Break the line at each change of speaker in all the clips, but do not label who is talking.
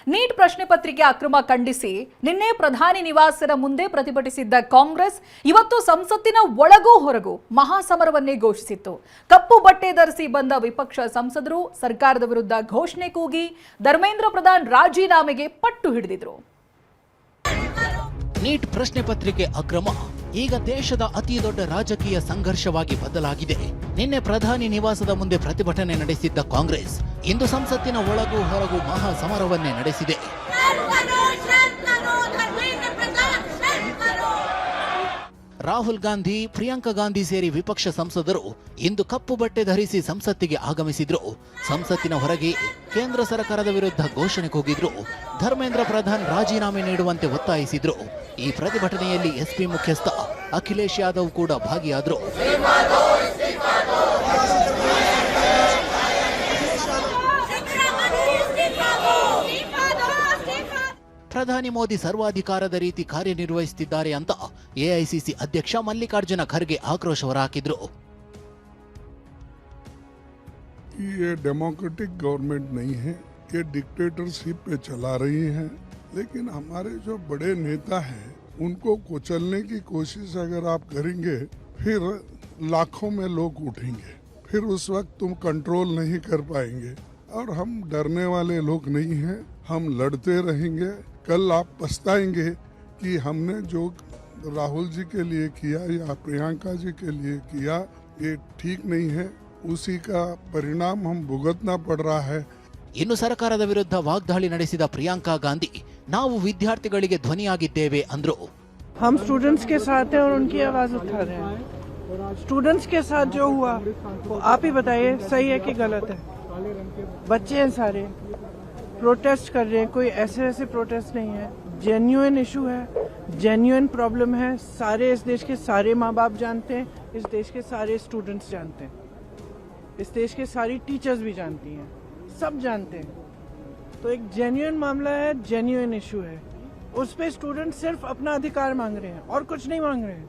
Neat ಪ್ರಶ್ನೆ ಪತ್ರಿಕೆ ಅಕ್ರಮ ಖಂಡಿಸಿ ನಿನ್ನೆ ಪ್ರಧಾನಿ ನಿವಾಸದ ಮುಂದೆ ಪ್ರತಿಭಟಿಸಿದ್ದ ಕಾಂಗ್ರೆಸ್ ಇವತ್ತು ಸಂಸತ್ತಿನ ಒಳಗೂ ಹೊರಗೂ ಮಹಾಸಮರವನ್ನೇ ಘೋಷಿಸಿತ್ತು. ಕಪ್ಪು ಬಟ್ಟೆ ಧರಿಸಿ ಬಂದ ವಿಪಕ್ಷ ಸಂಸದರು ಸರ್ಕಾರದ ವಿರುದ್ಧ ಘೋಷಣೆ ಕೂಗಿ ಧರ್ಮೇಂದ್ರ ಪ್ರಧಾನ್ ರಾಜೀನಾಮೆಗೆ ಪಟ್ಟು ಹಿಡಿದಿದ್ರು.
ನೀಟ್ ಪ್ರಶ್ನೆ ಪತ್ರಿಕೆ ಅಕ್ರಮ ಈಗ ದೇಶದ ಅತಿ ದೊಡ್ಡ ರಾಜಕೀಯ ಸಂಘರ್ಷವಾಗಿ ಬದಲಾಗಿದೆ. ನಿನ್ನೆ ಪ್ರಧಾನಿ ನಿವಾಸದ ಮುಂದೆ ಪ್ರತಿಭಟನೆ ನಡೆಸಿದ್ದ ಕಾಂಗ್ರೆಸ್ ಇಂದು ಸಂಸತ್ತಿನ ಒಳಗೂ ಹೊರಗೂ ಮಹಾ ಸಮರವನ್ನೇ ನಡೆಸಿದೆ. ರಾಹುಲ್ ಗಾಂಧಿ, ಪ್ರಿಯಾಂಕಾ ಗಾಂಧಿ ಸೇರಿ ವಿಪಕ್ಷ ಸಂಸದರು ಇಂದು ಕಪ್ಪು ಬಟ್ಟೆ ಧರಿಸಿ ಸಂಸತ್ತಿಗೆ ಆಗಮಿಸಿದ್ರು. ಸಂಸತ್ತಿನ ಹೊರಗೆ ಕೇಂದ್ರ ಸರ್ಕಾರದ ವಿರುದ್ಧ ಘೋಷಣೆ ಕೂಗಿದ್ರು. ಧರ್ಮೇಂದ್ರ ಪ್ರಧಾನ್ ರಾಜೀನಾಮೆ ನೀಡುವಂತೆ ಒತ್ತಾಯಿಸಿದ್ರು. ಈ ಪ್ರತಿಭಟನೆಯಲ್ಲಿ ಎಸ್ಪಿ ಮುಖ್ಯಸ್ಥ ಅಖಿಲೇಶ್ ಯಾದವ್ ಕೂಡ ಭಾಗಿಯಾದರು. ಪ್ರಧಾನಿ ಮೋದಿ ಸರ್ವಾಧಿಕಾರದ ರೀತಿ ಕಾರ್ಯನಿರ್ವಹಿಸುತ್ತಿದ್ದಾರೆ ಅಂತ ಎಐಸಿಸಿ ಅಧ್ಯಕ್ಷ ಮಲ್ಲಿಕಾರ್ಜುನ ಖರ್ಗೆ ಆಕ್ರೋಶ ಹೊರಹಾಕಿದ್ರು.
ये डेमोक्रेटिक गवर्नमेंट नहीं है, ये डिक्टेटरशिप पे चला रही है। लेकिन हमारे जो बड़े नेता हैं उनको कुचलने की कोशिश अगर आप करेंगे फिर लाखों में लोग उठेंगे, फिर उस वक्त तुम कंट्रोल नहीं कर पाएंगे। और हम डरने वाले लोग नहीं हैं, हम लड़ते रहेंगे। कल आप पछताएंगे कि हमने जो राहुल जी के लिए किया या प्रियंका जी के लिए किया ये ठीक नहीं है, उसी का परिणाम हम भुगतना पड़ रहा है।
ಇನ್ನು ಸರ್ಕಾರದ ವಿರುದ್ಧ ವಾಗ್ದಾಳಿ ನಡೆಸಿದ ಪ್ರಿಯಾಂಕಾ ಗಾಂಧಿ ನಾವು ವಿದ್ಯಾರ್ಥಿಗಳಿಗೆ ಧ್ವನಿಯಾಗಿದ್ದೇವೆ ಅಂದ್ರು.
हम स्टूडेंट्स के साथ हैं और उनकी आवाज उठा रहे हैं। स्टूडेंट्स के साथ जो हुआ वो आप ही बताइए सही है कि गलत है। बच्चे हैं सारे, प्रोटेस्ट कर रहे हैं, कोई ऐसे प्रोटेस्ट नहीं है, जेन्युइन इशू है, जेन्युइन प्रॉब्लम है। सारे इस देश के सारे माँ बाप जानते हैं, इस देश के सारे स्टूडेंट्स जानते हैं, इस देश के सारी टीचर्स भी जानती हैं, सब जानते हैं। तो एक जेन्युइन मामला है, जेन्युइन इशू है, उस पे स्टूडेंट सिर्फ अपना अधिकार मांग रहे हैं और कुछ नहीं मांग रहे हैं।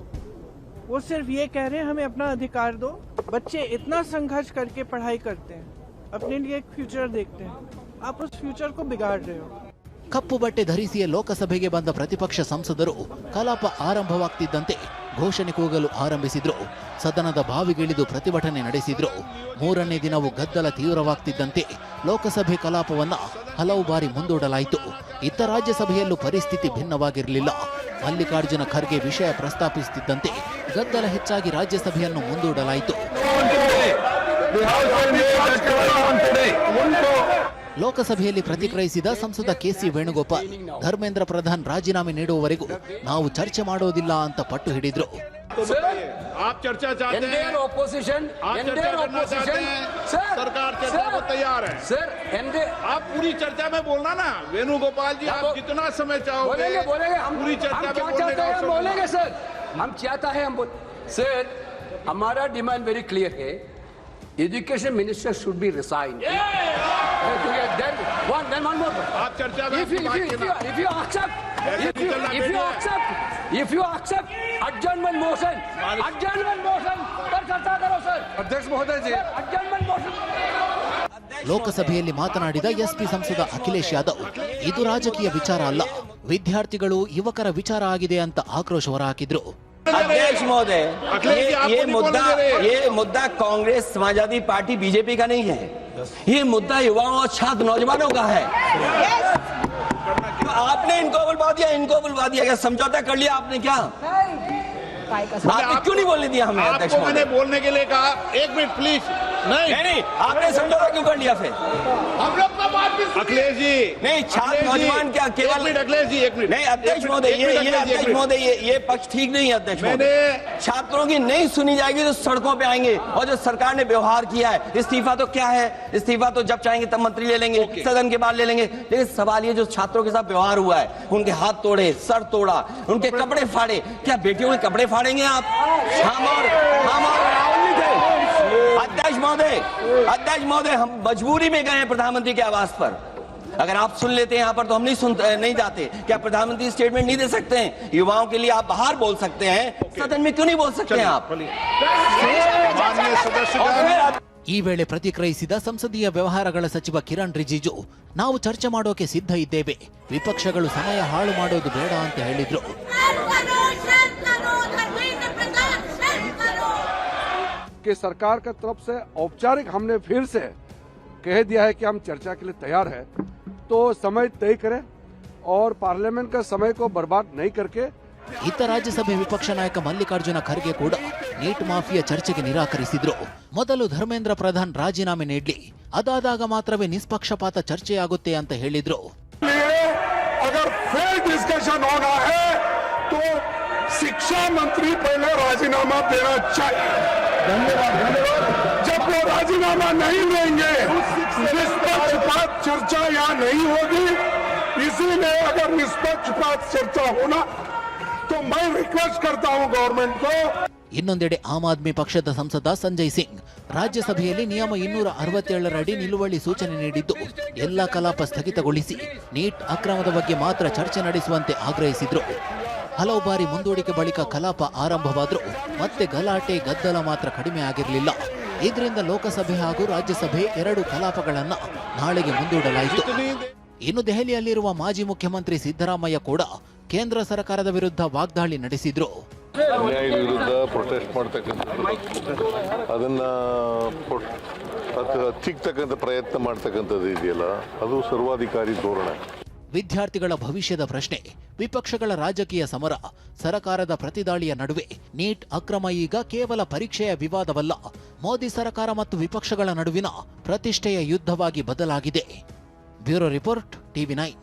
वो सिर्फ ये कह रहे हैं हमें अपना अधिकार दो। बच्चे इतना संघर्ष करके पढ़ाई करते हैं, अपने लिए एक फ्यूचर देखते हैं, आप उस फ्यूचर को बिगाड़ रहे हो।
ಕಪ್ಪು ಬಟ್ಟೆ ಧರಿಸಿಯೇ ಲೋಕಸಭೆಗೆ ಬಂದ ಪ್ರತಿಪಕ್ಷ ಸಂಸದರು ಕಲಾಪ ಆರಂಭವಾಗ್ತಿದ್ದಂತೆ ಘೋಷಣೆ ಕೂಗಲು ಆರಂಭಿಸಿದ್ರು. ಸದನದ ಬಾವಿಗಿಳಿದು ಪ್ರತಿಭಟನೆ ನಡೆಸಿದ್ರು. ಮೂರನೇ ದಿನವೂ ಗದ್ದಲ ತೀವ್ರವಾಗ್ತಿದ್ದಂತೆ ಲೋಕಸಭೆ ಕಲಾಪವನ್ನ ಹಲವು ಬಾರಿ ಮುಂದೂಡಲಾಯಿತು. ಇತ್ತ ರಾಜ್ಯಸಭೆಯಲ್ಲೂ ಪರಿಸ್ಥಿತಿ ಭಿನ್ನವಾಗಿರಲಿಲ್ಲ. ಮಲ್ಲಿಕಾರ್ಜುನ ಖರ್ಗೆ ವಿಷಯ ಪ್ರಸ್ತಾಪಿಸುತ್ತಿದ್ದಂತೆ ಗದ್ದಲ ಹೆಚ್ಚಾಗಿ ರಾಜ್ಯಸಭೆಯನ್ನು ಮುಂದೂಡಲಾಯಿತು. ಲೋಕಸಭೆಯಲ್ಲಿ ಪ್ರತಿಕ್ರಿಯಿಸಿದ ಸಂಸದ ಕೆಸಿ ವೇಣುಗೋಪಾಲ್ ಧರ್ಮೇಂದ್ರ ಪ್ರಧಾನ್ ರಾಜೀನಾಮೆ ನೀಡುವವರೆಗೂ ನಾವು ಚರ್ಚೆ ಮಾಡೋದಿಲ್ಲ ಅಂತ ಪಟ್ಟು ಹಿಡಿದ್ರು.
आप चर्चा चाहते हैं, ऑपोजिशन सरकार चर्चा को तैयार है सर। आप पूरी चर्चा में बोलना ना वेणुगोपाल जी, आप जितना समय चाहोगे बोलेंगे हम पूरी चर्चा में
बोलेंगे सर। हम चाहता है हम सर, हमारा डिमांड वेरी क्लियर है, education minister should be resign. Then one more.
आप चर्चा में
if you accept adjournment motion पर चर्चा करो सर। अध्यक्ष महोदय जी, adjournment motion.
ಲೋಕಸಭೆಯಲ್ಲಿ ಮಾತನಾಡಿದ ಎಸ್ಪಿ ಸಂಸದ ಅಖಿಲೇಶ್ ಯಾದವ್ ಇದು ರಾಜಕೀಯ ವಿಚಾರ ಅಲ್ಲ, ವಿದ್ಯಾರ್ಥಿಗಳು ಯುವಕರ ವಿಚಾರ ಆಗಿದೆ ಅಂತ ಆಕ್ರೋಶ ಹೊರಹಾಕಿದ್ರು.
अध्यक्ष महोदय, ये मुद्दा कांग्रेस समाजवादी पार्टी बीजेपी का नहीं है, ये मुद्दा युवाओं और छात्र नौजवानों का है। आपने इनको बुलवा दिया, क्या समझौता कर लिया आपने? क्या आपने क्यों नहीं बोलने दिया हमें? अध्यक्ष
मैंने बोलने के लिए कहा, एक मिनट प्लीज। नहीं,
आपने समझौता क्यों कर लिया फिर?
हम लोग का बात भी अखिलेश जी
नहीं, छात्र नौजवान क्या केवल
अखिलेश जी एक मिनट
नहीं। अध्यक्ष महोदय, ये पक्ष ठीक नहीं है अध्यक्ष महोदय। छात्रों की नहीं सुनी जाएगी तो सड़कों पे आएंगे। और जो सरकार ने व्यवहार किया है, इस्तीफा तो क्या है, इस्तीफा तो जब चाहेंगे तब मंत्री ले लेंगे, सदन के बाद ले लेंगे। लेकिन सवाल ये जो छात्रों के साथ व्यवहार हुआ है, उनके हाथ तोड़े, सर तोड़ा, उनके कपड़े फाड़े, क्या बेटियों के कपड़े फाड़ेंगे आप? हम और राहुल नहीं थे। अध्यक्ष महोदय, हम मजबूरी में गए हैं प्रधानमंत्री के आवास पर। अगर आप सुन लेते हैं यहाँ पर तो हम नहीं जाते। क्या प्रधानमंत्री स्टेटमेंट नहीं दे सकते हैं? युवाओं के लिए आप बाहर बोल सकते हैं, सदन में क्यों नहीं बोल सकते हैं आप?
ಈ ವೇಳೆ ಪ್ರತಿಕ್ರಿಯಿಸಿದ ಸಂಸದೀಯ ವ್ಯವಹಾರಗಳ ಸಚಿವ ಕಿರಣ್ ರಿಜಿಜು, ನಾವು ಚರ್ಚೆ ಮಾಡೋಕೆ ಸಿದ್ಧ ಇದ್ದೇವೆ, ವಿಪಕ್ಷಗಳು ಸಮಯ ಹಾಳು ಮಾಡೋದು ಬೇಡ ಅಂತ ಹೇಳಿದ್ರು.
कि सरकार की तरफ से औपचारिक हमने फिर से कह दिया है कि हम चर्चा के लिए तैयार है, तो समय तय करें और पार्लियामेंट का समय को बर्बाद नहीं करके.
ಇತ್ತ ರಾಜ್ಯಸಭೆ ವಿಪಕ್ಷ ನಾಯಕ ಮಲ್ಲಿಕಾರ್ಜುನ ಖರ್ಗೆ ಕೂಡ ನೀಟ್ ಮಾಫಿಯಾ ಚರ್ಚೆಗೆ ನಿರಾಕರಿಸಿದ್ರು. ಮೊದಲು ಧರ್ಮೇಂದ್ರ ಪ್ರಧಾನ್ ರಾಜೀನಾಮೆ ನೀಡಲಿ, ಅದಾದಾಗ ಮಾತ್ರವೇ ನಿಷ್ಪಕ್ಷಪಾತ ಚರ್ಚೆಯಾಗುತ್ತೆ ಅಂತ ಹೇಳಿದ್ರು.
अगर फेयर डिस्कशन होना है तो शिक्षा मंत्री पहले राजीनामा देना चाहिए. जब वो राजीनामा नहीं देंगे निष्पक्षपात चर्चा यहाँ नहीं होगी. इसीलिए अगर निष्पक्षपात चर्चा होना तो मैं रिक्वेस्ट करता हूँ गवर्नमेंट को.
ಇನ್ನೊಂದೆಡೆ ಆಮ್ ಆದ್ಮಿ ಪಕ್ಷದ ಸಂಸದ ಸಂಜಯ್ ಸಿಂಗ್ ರಾಜ್ಯಸಭೆಯಲ್ಲಿ ನಿಯಮ 267 ಅಡಿ ನಿಲುವಳಿ ಸೂಚನೆ ನೀಡಿದ್ದು, ಎಲ್ಲ ಕಲಾಪ ಸ್ಥಗಿತಗೊಳಿಸಿ ನೀಟ್ ಅಕ್ರಮದ ಬಗ್ಗೆ ಮಾತ್ರ ಚರ್ಚೆ ನಡೆಸುವಂತೆ ಆಗ್ರಹಿಸಿದ್ರು. ಹಲವು ಬಾರಿ ಮುಂದೂಡಿಕೆ ಬಳಿಕ ಕಲಾಪ ಆರಂಭವಾದರೂ ಮತ್ತೆ ಗಲಾಟೆ ಗದ್ದಲ ಮಾತ್ರ ಕಡಿಮೆ ಆಗಿರಲಿಲ್ಲ. ಇದರಿಂದ ಲೋಕಸಭೆ ಹಾಗೂ ರಾಜ್ಯಸಭೆ 2 ಕಲಾಪಗಳನ್ನ ನಾಳೆಗೆ ಮುಂದೂಡಲಾಯಿತು. ಇನ್ನು ದೆಹಲಿಯಲ್ಲಿರುವ ಮಾಜಿ ಮುಖ್ಯಮಂತ್ರಿ ಸಿದ್ದರಾಮಯ್ಯ ಕೂಡ ಕೇಂದ್ರ ಸರ್ಕಾರದ ವಿರುದ್ಧ ವಾಗ್ದಾಳಿ ನಡೆಸಿದ್ರು.
ಅನ್ಯಾಯದ ವಿರುದ್ಧ ಪ್ರೊಟೆಸ್ಟ್ ಮಾಡ್ತಕ್ಕಂಥದ್ದು, ಅದನ್ನ ಹಚ್ಚಿಕ್ತಕ್ಕಂಥ ಪ್ರಯತ್ನ ಮಾಡ್ತಕ್ಕಂಥದ್ದು ಇದೆಯಲ್ಲ, ಅದು ಸರ್ವಾಧಿಕಾರಿ ಧೋರಣೆ.
ವಿದ್ಯಾರ್ಥಿಗಳ ಭವಿಷ್ಯದ ಪ್ರಶ್ನೆ, ವಿಪಕ್ಷಗಳ ರಾಜಕೀಯ ಸಮರ, ಸರಕಾರದ ಪ್ರತಿದಾಳಿಯ ನಡುವೆ ನೀಟ್ ಅಕ್ರಮ ಈಗ ಕೇವಲ ಪರೀಕ್ಷೆಯ ವಿವಾದವಲ್ಲ, ಮೋದಿ ಸರ್ಕಾರ ಮತ್ತು ವಿಪಕ್ಷಗಳ ನಡುವಿನ ಪ್ರತಿಷ್ಠೆಯ ಯುದ್ಧವಾಗಿ ಬದಲಾಗಿದೆ. Bureau report, TV9.